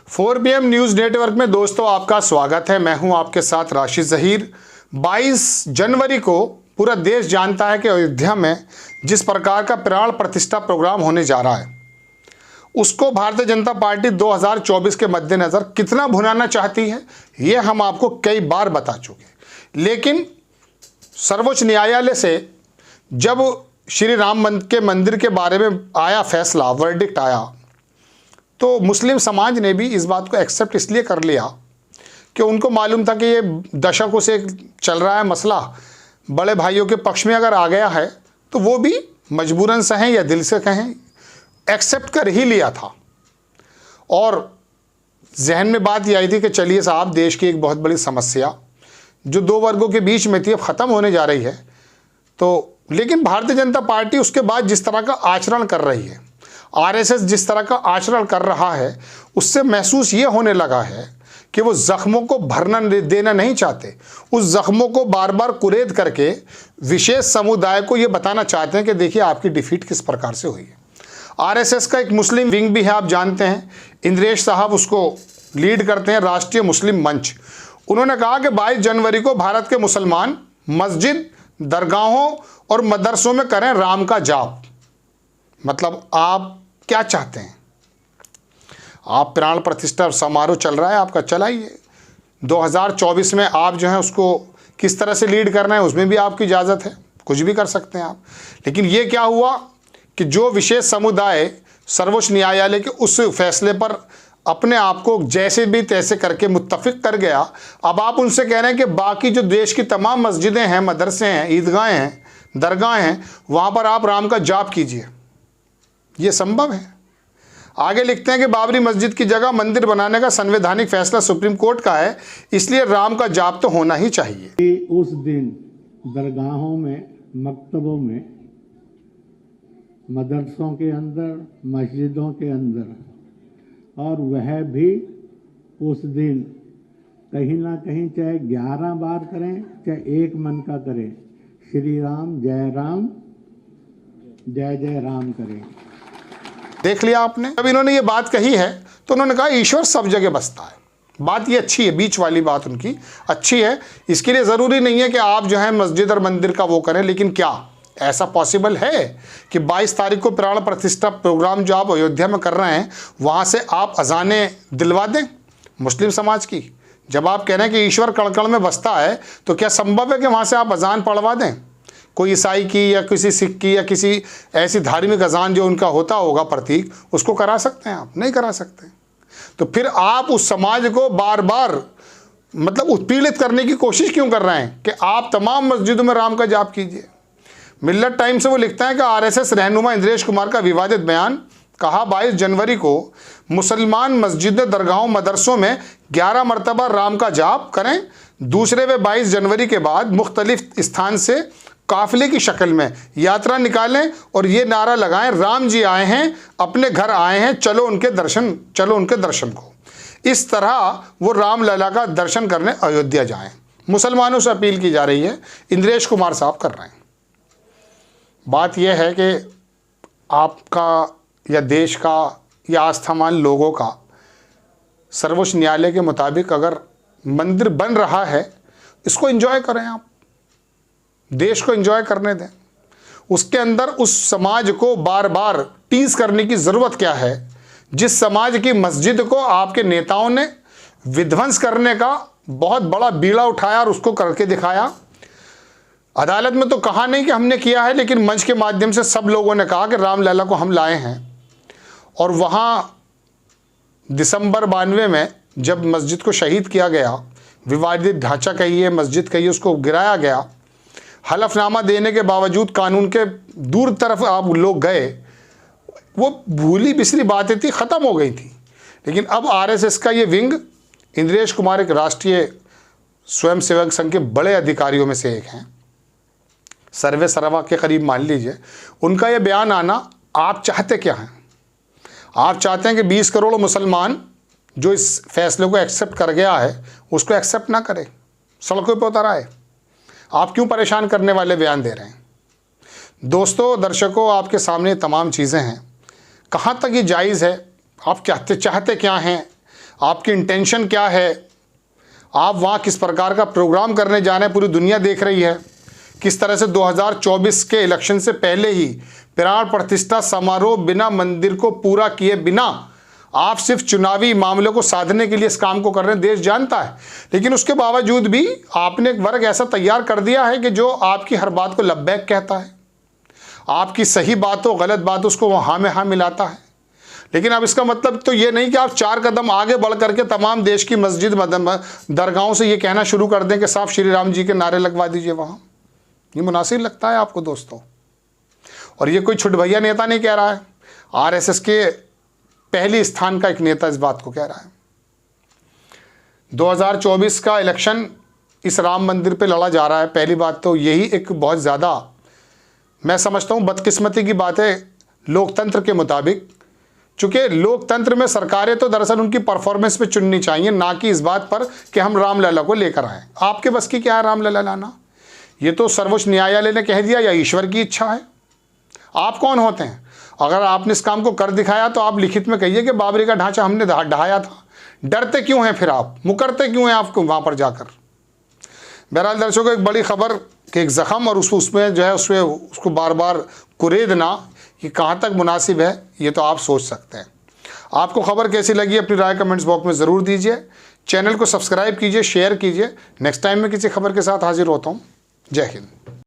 4 PM news network में दोस्तों आपका स्वागत है। मैं हूं आपके साथ राशिद ज़हीर। 22 जनवरी को पूरा देश जानता है कि अयोध्या में जिस प्रकार का प्राण प्रतिष्ठा प्रोग्राम होने जा रहा है, उसको भारतीय जनता पार्टी 2024 के मद्देनज़र कितना भुनाना चाहती है, ये हम आपको कई बार बता चुके। लेकिन सर्वोच्च न्यायालय से जब श्री राम के मंदिर के बारे में आया फैसला, वर्डिक्ट आया, तो मुस्लिम समाज ने भी इस बात को एक्सेप्ट इसलिए कर लिया कि उनको मालूम था कि ये दशकों से चल रहा है मसला, बड़े भाइयों के पक्ष में अगर आ गया है तो वो भी मजबूरन से हैं या दिल से कहें, एक्सेप्ट कर ही लिया था। और जहन में बात ये आई थी कि चलिए साहब, देश की एक बहुत बड़ी समस्या जो दो वर्गों के बीच में थी अब ख़त्म होने जा रही है। तो लेकिन भारतीय जनता पार्टी उसके बाद जिस तरह का आचरण कर रही है, आरएसएस जिस तरह का आचरण कर रहा है, उससे महसूस ये होने लगा है कि वो ज़ख्मों को भरना देना नहीं चाहते। उस ज़ख्मों को बार बार कुरेद करके विशेष समुदाय को ये बताना चाहते हैं कि देखिए आपकी डिफीट किस प्रकार से हुई है। आरएसएस का एक मुस्लिम विंग भी है, आप जानते हैं, इंद्रेश साहब उसको लीड करते हैं, राष्ट्रीय मुस्लिम मंच। उन्होंने कहा कि 22 जनवरी को भारत के मुसलमान मस्जिद, दरगाहों और मदरसों में करें राम का जाप। मतलब आप क्या चाहते हैं? आप प्राण प्रतिष्ठा समारोह चल रहा है आपका, चलाइए। 2024 में आप जो है उसको किस तरह से लीड करना है उसमें भी आपकी इजाज़त है, कुछ भी कर सकते हैं आप। लेकिन ये क्या हुआ कि जो विशेष समुदाय सर्वोच्च न्यायालय के उस फैसले पर अपने आप को जैसे भी तैसे करके मुत्तफिक कर गया, अब आप उनसे कह रहे हैं कि बाकी जो देश की तमाम मस्जिदें हैं, मदरसे हैं, ईदगाहें हैं, दरगाहें हैं, वहाँ पर आप राम का जाप कीजिए। ये संभव है? आगे लिखते हैं कि बाबरी मस्जिद की जगह मंदिर बनाने का संवैधानिक फैसला सुप्रीम कोर्ट का है, इसलिए राम का जाप तो होना ही चाहिए। उस दिन दरगाहों में, मकतबों में, मदरसों के अंदर, मस्जिदों के अंदर, और वह भी उस दिन कहीं ना कहीं चाहे 11 बार करें, चाहे एक मन का करें, श्री राम, जय जय राम करें। देख लिया आपने। जब इन्होंने ये बात कही है तो उन्होंने कहा ईश्वर सब जगह बसता है। बात ये अच्छी है, बीच वाली बात उनकी अच्छी है। इसके लिए ज़रूरी नहीं है कि आप जो है मस्जिद और मंदिर का वो करें, लेकिन क्या ऐसा पॉसिबल है कि 22 तारीख को प्राण प्रतिष्ठा प्रोग्राम जो आप अयोध्या में कर रहे हैं, वहाँ से आप अजानें दिलवा दें मुस्लिम समाज की? जब आप कह रहे हैं कि ईश्वर कण कण में बसता है, तो क्या संभव है कि वहाँ से आप अजान पढ़वा दें? कोई ईसाई की या किसी सिख की या किसी ऐसी धार्मिक अजान जो उनका होता होगा प्रतीक, उसको करा सकते हैं आप? नहीं करा सकते। तो फिर आप उस समाज को बार बार मतलब उत्पीड़ित करने की कोशिश क्यों कर रहे हैं कि आप तमाम मस्जिदों में राम का जाप कीजिए? मिल्लत टाइम से वो लिखता है कि आरएसएस रहनुमा इंद्रेश कुमार का विवादित बयान, कहा 22 जनवरी को मुसलमान मस्जिदों, दरगाहों, मदरसों में 11 मरतबा राम का जाप करें। दूसरे वे 22 जनवरी के बाद मुख्तलिफ स्थान से काफिले की शक्ल में यात्रा निकालें और ये नारा लगाएं, राम जी आए हैं, अपने घर आए हैं, चलो उनके दर्शन को। इस तरह वो राम लला का दर्शन करने अयोध्या जाएं। मुसलमानों से अपील की जा रही है, इंद्रेश कुमार साहब कर रहे हैं। बात यह है कि आपका या देश का या आस्थावान लोगों का सर्वोच्च न्यायालय के मुताबिक अगर मंदिर बन रहा है, इसको एंजॉय करें, आप देश को एंजॉय करने दें। उसके अंदर उस समाज को बार बार टीज करने की ज़रूरत क्या है, जिस समाज की मस्जिद को आपके नेताओं ने विध्वंस करने का बहुत बड़ा बीड़ा उठाया और उसको करके दिखाया। अदालत में तो कहा नहीं कि हमने किया है, लेकिन मंच के माध्यम से सब लोगों ने कहा कि रामलला को हम लाए हैं। और वहाँ दिसंबर 92 में जब मस्जिद को शहीद किया गया, विवादित ढांचा कहिए, मस्जिद कहिए, उसको गिराया गया, हलफनामा देने के बावजूद कानून के दूर तरफ आप लोग गए, वो भूली बिसरी बातें थी, ख़त्म हो गई थी। लेकिन अब आरएसएस का ये विंग, इंद्रेश कुमार एक राष्ट्रीय स्वयंसेवक संघ के बड़े अधिकारियों में से एक हैं, सर्वे सर्वा के करीब मान लीजिए, उनका ये बयान आना, आप चाहते क्या हैं? आप चाहते हैं कि 20 करोड़ मुसलमान जो इस फैसले को एक्सेप्ट कर गया है उसको एक्सेप्ट ना करे, सड़कों पर उतर आए। आप क्यों परेशान करने वाले बयान दे रहे हैं? दोस्तों, दर्शकों, आपके सामने तमाम चीज़ें हैं। कहाँ तक ये जायज़ है? आप चाहते क्या हैं? आपकी इंटेंशन क्या है, आप वहाँ किस प्रकार का प्रोग्राम करने जा रहे हैं, पूरी दुनिया देख रही है। किस तरह से 2024 के इलेक्शन से पहले ही प्राण प्रतिष्ठा समारोह बिना मंदिर को पूरा किए बिना आप सिर्फ चुनावी मामलों को साधने के लिए इस काम को कर रहे हैं, देश जानता है। लेकिन उसके बावजूद भी आपने एक वर्ग ऐसा तैयार कर दिया है कि जो आपकी हर बात को लब्बैक कहता है, आपकी सही बातों गलत बात उसको हाँ में हाँ मिलाता है। लेकिन अब इसका मतलब तो ये नहीं कि आप 4 कदम आगे बढ़ करके तमाम देश की मस्जिद दरगाहों से ये कहना शुरू कर दें कि साहब श्री राम जी के नारे लगवा दीजिए वहाँ। ये मुनासिब लगता है आपको दोस्तों? और ये कोई छुटभैया नेता नहीं कह रहा है, आरएसएस के पहले स्थान का एक नेता इस बात को कह रहा है। 2024 का इलेक्शन इस राम मंदिर पे लड़ा जा रहा है। पहली बात तो यही एक बहुत ज़्यादा मैं समझता हूँ बदकिस्मती की बात है लोकतंत्र के मुताबिक, चूँकि लोकतंत्र में सरकारें तो दरअसल उनकी परफॉर्मेंस पे चुननी चाहिए, ना कि इस बात पर कि हम रामलला को लेकर आए। आपके बस की क्या है रामलला लाना? ये तो सर्वोच्च न्यायालय ने कह दिया या ईश्वर की इच्छा है। आप कौन होते हैं? अगर आपने इस काम को कर दिखाया तो आप लिखित में कहिए कि बाबरी का ढांचा हमने ढहाया था। डरते क्यों हैं फिर आप, मुकरते क्यों हैं आपको वहाँ पर जाकर? बहरहाल दर्शकों, एक बड़ी खबर कि एक ज़ख़म और उसमें जो है उसको बार बार कुरेदना ये कहाँ तक मुनासिब है, ये तो आप सोच सकते हैं। आपको खबर कैसी लगी अपनी राय कमेंट्स बॉक्स में ज़रूर दीजिए। चैनल को सब्सक्राइब कीजिए, शेयर कीजिए। नेक्स्ट टाइम मैं किसी खबर के साथ हाजिर होता हूँ। जय हिंद।